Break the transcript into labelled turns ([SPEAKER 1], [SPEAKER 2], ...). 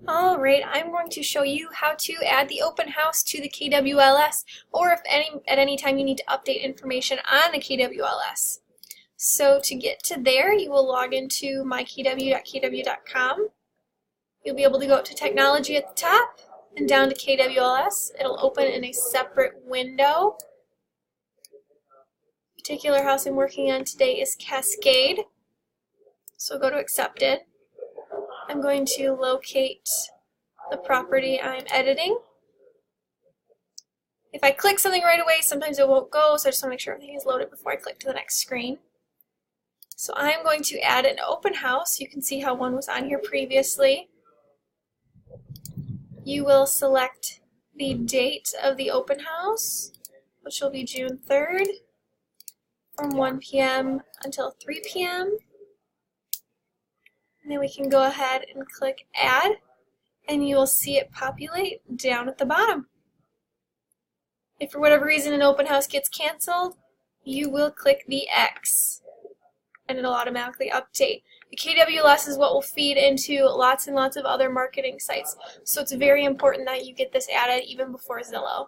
[SPEAKER 1] Alright, I'm going to show you how to add the open house to the KWLS, or if at any time you need to update information on the KWLS. So to get to there, you will log into mykw.kw.com. You'll be able to go up to Technology at the top and down to KWLS. It'll open in a separate window. The particular house I'm working on today is Cascade. So go to Accepted. I'm going to locate the property I'm editing. If I click something right away, sometimes it won't go, so I just want to make sure everything is loaded before I click to the next screen. So I'm going to add an open house. You can see how one was on here previously. You will select the date of the open house, which will be June 3rd, from 1 p.m. until 3 p.m. And then we can go ahead and click Add, and you will see it populate down at the bottom. If for whatever reason an open house gets canceled, you will click the X, and it'll automatically update. The KWLS is what will feed into lots and lots of other marketing sites, so it's very important that you get this added even before Zillow.